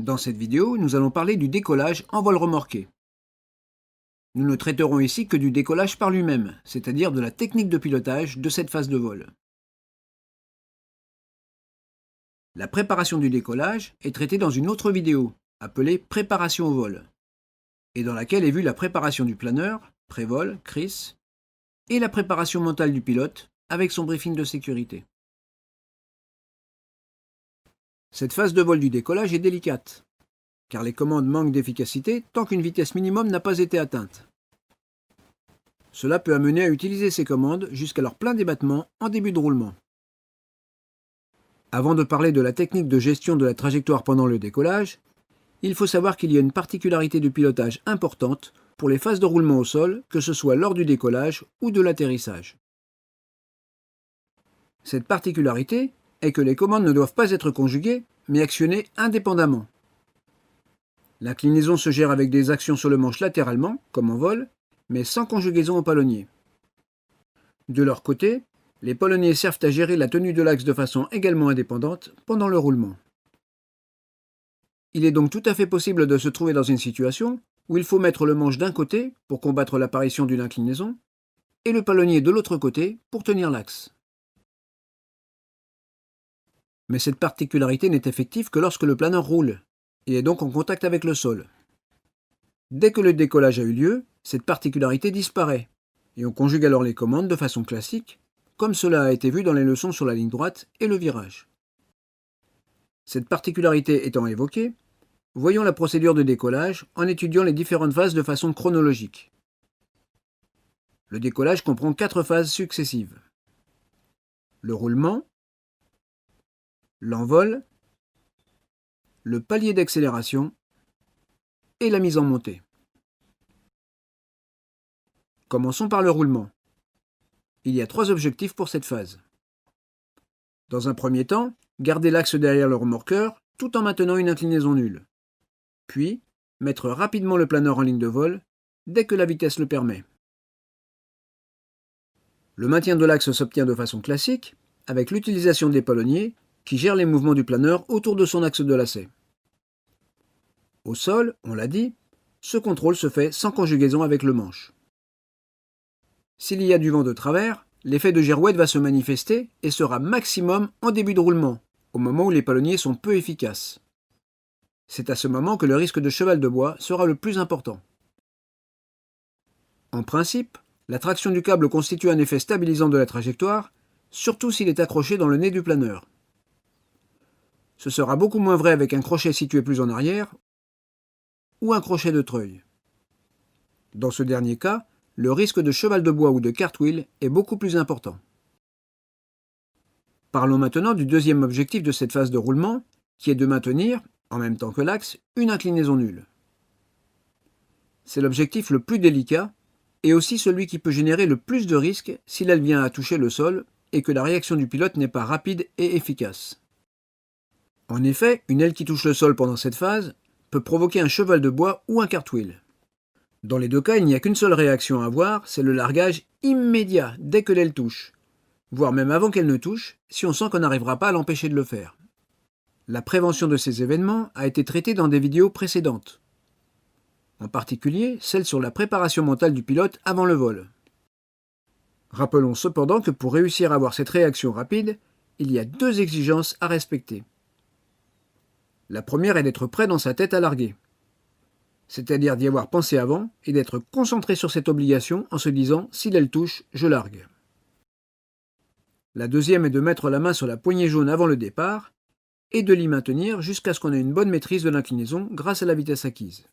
Dans cette vidéo, nous allons parler du décollage en vol remorqué. Nous ne traiterons ici que du décollage par lui-même, c'est-à-dire de la technique de pilotage de cette phase de vol. La préparation du décollage est traitée dans une autre vidéo, appelée préparation au vol, et dans laquelle est vue la préparation du planeur, pré-vol, CRIS, et la préparation mentale du pilote avec son briefing de sécurité. Cette phase de vol du décollage est délicate, car les commandes manquent d'efficacité tant qu'une vitesse minimum n'a pas été atteinte. Cela peut amener à utiliser ces commandes jusqu'à leur plein débattement en début de roulement. Avant de parler de la technique de gestion de la trajectoire pendant le décollage, il faut savoir qu'il y a une particularité de pilotage importante pour les phases de roulement au sol, que ce soit lors du décollage ou de l'atterrissage. Cette particularité est que les commandes ne doivent pas être conjuguées, mais actionnées indépendamment. L'inclinaison se gère avec des actions sur le manche latéralement, comme en vol, mais sans conjugaison au palonnier. De leur côté, les palonniers servent à gérer la tenue de l'axe de façon également indépendante pendant le roulement. Il est donc tout à fait possible de se trouver dans une situation où il faut mettre le manche d'un côté pour combattre l'apparition d'une inclinaison et le palonnier de l'autre côté pour tenir l'axe. Mais cette particularité n'est effective que lorsque le planeur roule et est donc en contact avec le sol. Dès que le décollage a eu lieu, cette particularité disparaît, et on conjugue alors les commandes de façon classique, comme cela a été vu dans les leçons sur la ligne droite et le virage. Cette particularité étant évoquée, voyons la procédure de décollage en étudiant les différentes phases de façon chronologique. Le décollage comprend 4 phases successives. Le roulement, l'envol, le palier d'accélération et la mise en montée. Commençons par le roulement. Il y a 3 objectifs pour cette phase. Dans un premier temps, garder l'axe derrière le remorqueur tout en maintenant une inclinaison nulle. Puis, mettre rapidement le planeur en ligne de vol dès que la vitesse le permet. Le maintien de l'axe s'obtient de façon classique avec l'utilisation des palonniers qui gèrent les mouvements du planeur autour de son axe de lacet. Au sol, on l'a dit, ce contrôle se fait sans conjugaison avec le manche. S'il y a du vent de travers, l'effet de girouette va se manifester et sera maximum en début de roulement, au moment où les palonniers sont peu efficaces. C'est à ce moment que le risque de cheval de bois sera le plus important. En principe, la traction du câble constitue un effet stabilisant de la trajectoire, surtout s'il est accroché dans le nez du planeur. Ce sera beaucoup moins vrai avec un crochet situé plus en arrière ou un crochet de treuil. Dans ce dernier cas, le risque de cheval de bois ou de cartwheel est beaucoup plus important. Parlons maintenant du deuxième objectif de cette phase de roulement, qui est de maintenir, en même temps que l'axe, une inclinaison nulle. C'est l'objectif le plus délicat, et aussi celui qui peut générer le plus de risques si l'aile vient à toucher le sol et que la réaction du pilote n'est pas rapide et efficace. En effet, une aile qui touche le sol pendant cette phase peut provoquer un cheval de bois ou un cartwheel. Dans les deux cas, il n'y a qu'une seule réaction à avoir, c'est le largage immédiat dès que l'aile touche, voire même avant qu'elle ne touche, si on sent qu'on n'arrivera pas à l'empêcher de le faire. La prévention de ces événements a été traitée dans des vidéos précédentes, en particulier celle sur la préparation mentale du pilote avant le vol. Rappelons cependant que pour réussir à avoir cette réaction rapide, il y a 2 exigences à respecter. La première est d'être prêt dans sa tête à larguer, c'est-à-dire d'y avoir pensé avant et d'être concentré sur cette obligation en se disant « si l'aile touche, je largue ». La deuxième est de mettre la main sur la poignée jaune avant le départ et de l'y maintenir jusqu'à ce qu'on ait une bonne maîtrise de l'inclinaison grâce à la vitesse acquise.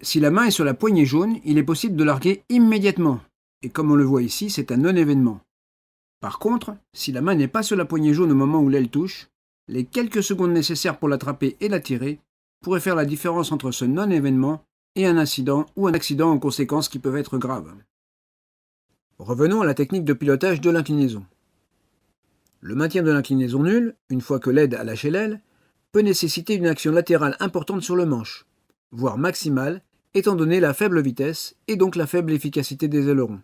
Si la main est sur la poignée jaune, il est possible de larguer immédiatement, et comme on le voit ici, c'est un non-événement. Par contre, si la main n'est pas sur la poignée jaune au moment où l'aile touche, les quelques secondes nécessaires pour l'attraper et la tirer pourraient faire la différence entre ce non-événement et un incident ou un accident en conséquences qui peuvent être graves. Revenons à la technique de pilotage de l'inclinaison. Le maintien de l'inclinaison nulle, une fois que l'aide a lâché l'aile, peut nécessiter une action latérale importante sur le manche, voire maximale, étant donné la faible vitesse et donc la faible efficacité des ailerons.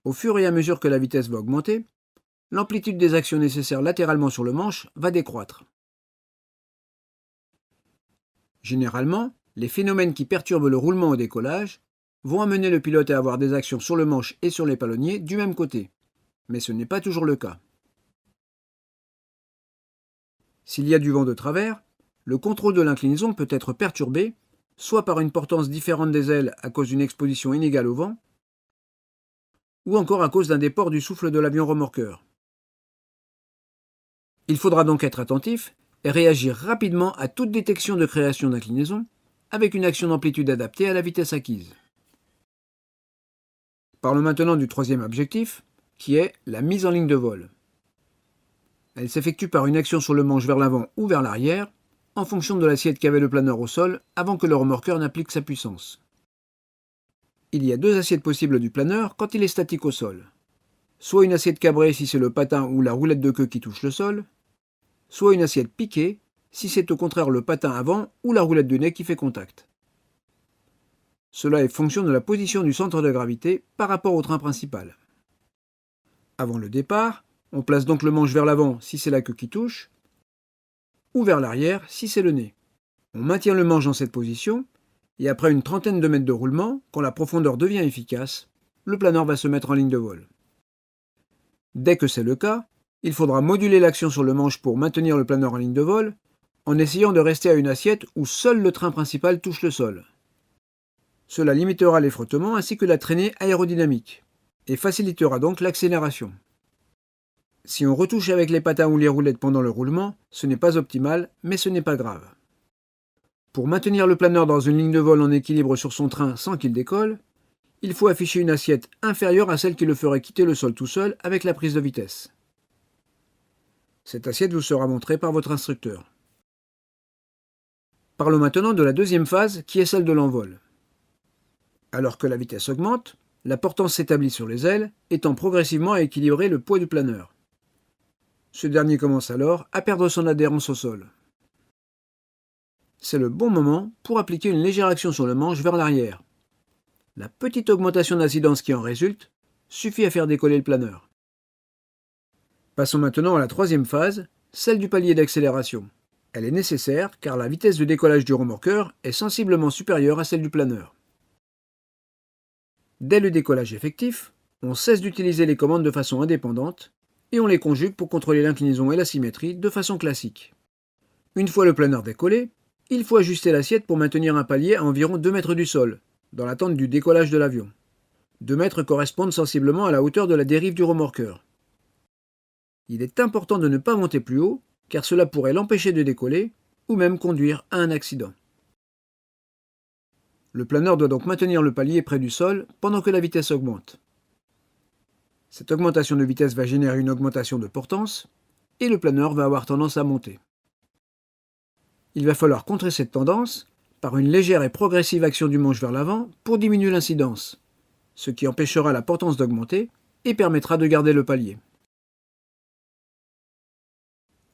Au fur et à mesure que la vitesse va augmenter, l'amplitude des actions nécessaires latéralement sur le manche va décroître. Généralement, les phénomènes qui perturbent le roulement au décollage vont amener le pilote à avoir des actions sur le manche et sur les palonniers du même côté, mais ce n'est pas toujours le cas. S'il y a du vent de travers, le contrôle de l'inclinaison peut être perturbé, soit par une portance différente des ailes à cause d'une exposition inégale au vent, ou encore à cause d'un des ports du souffle de l'avion remorqueur. Il faudra donc être attentif et réagir rapidement à toute détection de création d'inclinaison avec une action d'amplitude adaptée à la vitesse acquise. Parlons maintenant du troisième objectif, qui est la mise en ligne de vol. Elle s'effectue par une action sur le manche vers l'avant ou vers l'arrière, en fonction de l'assiette qu'avait le planeur au sol avant que le remorqueur n'applique sa puissance. Il y a deux assiettes possibles du planeur quand il est statique au sol. Soit une assiette cabrée si c'est le patin ou la roulette de queue qui touche le sol, soit une assiette piquée si c'est au contraire le patin avant ou la roulette de nez qui fait contact. Cela est fonction de la position du centre de gravité par rapport au train principal. Avant le départ, on place donc le manche vers l'avant si c'est la queue qui touche, ou vers l'arrière si c'est le nez. On maintient le manche dans cette position, et après une trentaine de mètres de roulement, quand la profondeur devient efficace, le planeur va se mettre en ligne de vol. Dès que c'est le cas, il faudra moduler l'action sur le manche pour maintenir le planeur en ligne de vol, en essayant de rester à une assiette où seul le train principal touche le sol. Cela limitera les frottements ainsi que la traînée aérodynamique, et facilitera donc l'accélération. Si on retouche avec les patins ou les roulettes pendant le roulement, ce n'est pas optimal, mais ce n'est pas grave. Pour maintenir le planeur dans une ligne de vol en équilibre sur son train sans qu'il décolle, il faut afficher une assiette inférieure à celle qui le ferait quitter le sol tout seul avec la prise de vitesse. Cette assiette vous sera montrée par votre instructeur. Parlons maintenant de la deuxième phase qui est celle de l'envol. Alors que la vitesse augmente, la portance s'établit sur les ailes, étant progressivement à équilibrer le poids du planeur. Ce dernier commence alors à perdre son adhérence au sol. C'est le bon moment pour appliquer une légère action sur le manche vers l'arrière. La petite augmentation d'incidence qui en résulte suffit à faire décoller le planeur. Passons maintenant à la troisième phase, celle du palier d'accélération. Elle est nécessaire car la vitesse de décollage du remorqueur est sensiblement supérieure à celle du planeur. Dès le décollage effectif, on cesse d'utiliser les commandes de façon indépendante et on les conjugue pour contrôler l'inclinaison et la symétrie de façon classique. Une fois le planeur décollé, il faut ajuster l'assiette pour maintenir un palier à environ 2 mètres du sol, dans l'attente du décollage de l'avion. 2 mètres correspondent sensiblement à la hauteur de la dérive du remorqueur. Il est important de ne pas monter plus haut, car cela pourrait l'empêcher de décoller, ou même conduire à un accident. Le planeur doit donc maintenir le palier près du sol pendant que la vitesse augmente. Cette augmentation de vitesse va générer une augmentation de portance, et le planeur va avoir tendance à monter. Il va falloir contrer cette tendance par une légère et progressive action du manche vers l'avant pour diminuer l'incidence, ce qui empêchera la portance d'augmenter et permettra de garder le palier.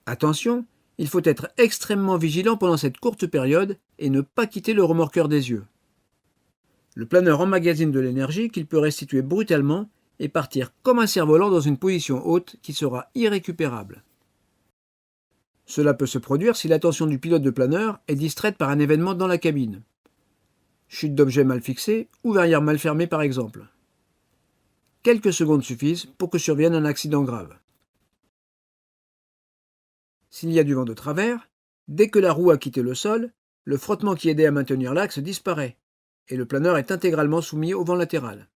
Attention, il faut être extrêmement vigilant pendant cette courte période et ne pas quitter le remorqueur des yeux. Le planeur emmagasine de l'énergie qu'il peut restituer brutalement et partir comme un cerf-volant dans une position haute qui sera irrécupérable. Cela peut se produire si l'attention du pilote de planeur est distraite par un événement dans la cabine. Chute d'objets mal fixés ou verrière mal fermée par exemple. Quelques secondes suffisent pour que survienne un accident grave. S'il y a du vent de travers, dès que la roue a quitté le sol, le frottement qui aidait à maintenir l'axe disparaît, et le planeur est intégralement soumis au vent latéral.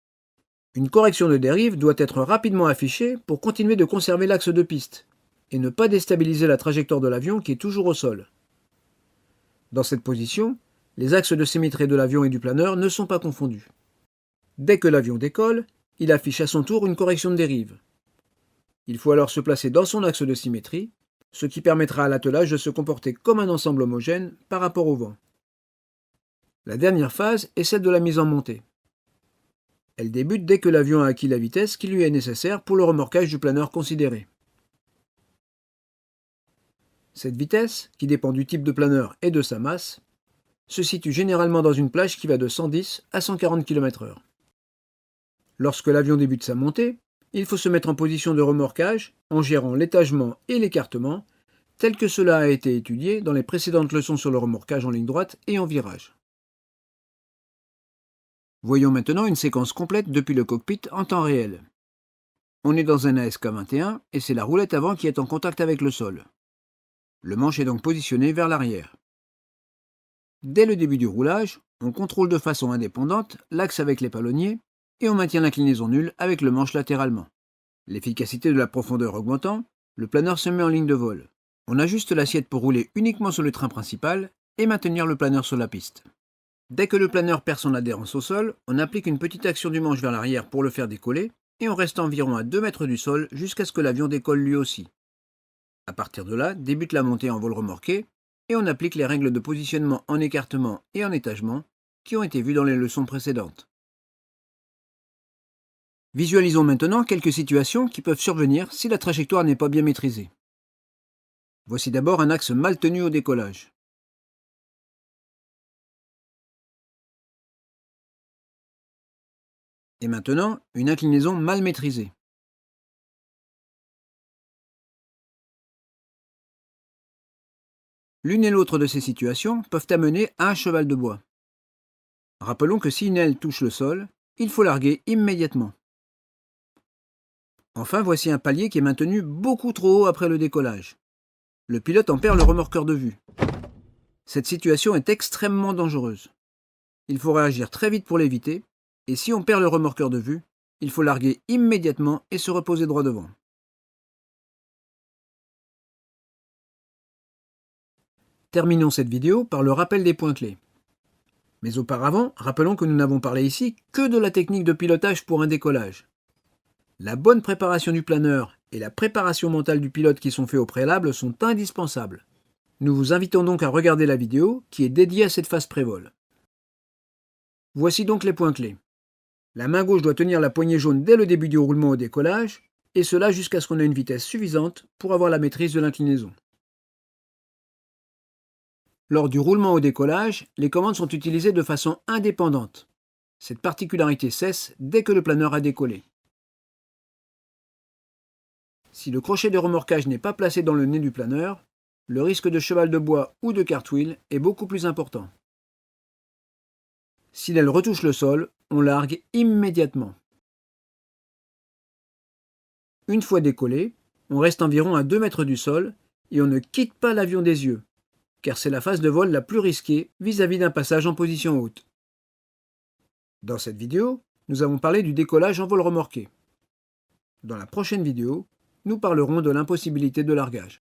Une correction de dérive doit être rapidement affichée pour continuer de conserver l'axe de piste, et ne pas déstabiliser la trajectoire de l'avion qui est toujours au sol. Dans cette position, les axes de symétrie de l'avion et du planeur ne sont pas confondus. Dès que l'avion décolle, il affiche à son tour une correction de dérive. Il faut alors se placer dans son axe de symétrie, ce qui permettra à l'attelage de se comporter comme un ensemble homogène par rapport au vent. La dernière phase est celle de la mise en montée. Elle débute dès que l'avion a acquis la vitesse qui lui est nécessaire pour le remorquage du planeur considéré. Cette vitesse, qui dépend du type de planeur et de sa masse, se situe généralement dans une plage qui va de 110 à 140 km/h. Lorsque l'avion débute sa montée, il faut se mettre en position de remorquage en gérant l'étagement et l'écartement, tel que cela a été étudié dans les précédentes leçons sur le remorquage en ligne droite et en virage. Voyons maintenant une séquence complète depuis le cockpit en temps réel. On est dans un ASK21 et c'est la roulette avant qui est en contact avec le sol. Le manche est donc positionné vers l'arrière. Dès le début du roulage, on contrôle de façon indépendante l'axe avec les palonniers et on maintient l'inclinaison nulle avec le manche latéralement. L'efficacité de la profondeur augmentant, le planeur se met en ligne de vol. On ajuste l'assiette pour rouler uniquement sur le train principal et maintenir le planeur sur la piste. Dès que le planeur perd son adhérence au sol, on applique une petite action du manche vers l'arrière pour le faire décoller et on reste environ à 2 mètres du sol jusqu'à ce que l'avion décolle lui aussi. À partir de là, débute la montée en vol remorqué et on applique les règles de positionnement en écartement et en étagement qui ont été vues dans les leçons précédentes. Visualisons maintenant quelques situations qui peuvent survenir si la trajectoire n'est pas bien maîtrisée. Voici d'abord un axe mal tenu au décollage. Et maintenant, une inclinaison mal maîtrisée. L'une et l'autre de ces situations peuvent amener à un cheval de bois. Rappelons que si une aile touche le sol, il faut larguer immédiatement. Enfin, voici un palier qui est maintenu beaucoup trop haut après le décollage. Le pilote en perd le remorqueur de vue. Cette situation est extrêmement dangereuse. Il faut réagir très vite pour l'éviter, et si on perd le remorqueur de vue, il faut larguer immédiatement et se reposer droit devant. Terminons cette vidéo par le rappel des points clés. Mais auparavant, rappelons que nous n'avons parlé ici que de la technique de pilotage pour un décollage. La bonne préparation du planeur et la préparation mentale du pilote qui sont faits au préalable sont indispensables. Nous vous invitons donc à regarder la vidéo qui est dédiée à cette phase pré-vol. Voici donc les points clés. La main gauche doit tenir la poignée jaune dès le début du roulement au décollage, et cela jusqu'à ce qu'on ait une vitesse suffisante pour avoir la maîtrise de l'inclinaison. Lors du roulement au décollage, les commandes sont utilisées de façon indépendante. Cette particularité cesse dès que le planeur a décollé. Si le crochet de remorquage n'est pas placé dans le nez du planeur, le risque de cheval de bois ou de cartwheel est beaucoup plus important. Si l'aile retouche le sol, on largue immédiatement. Une fois décollé, on reste environ à 2 mètres du sol et on ne quitte pas l'avion des yeux, car c'est la phase de vol la plus risquée vis-à-vis d'un passage en position haute. Dans cette vidéo, nous avons parlé du décollage en vol remorqué. Dans la prochaine vidéo, nous parlerons de l'impossibilité de largage.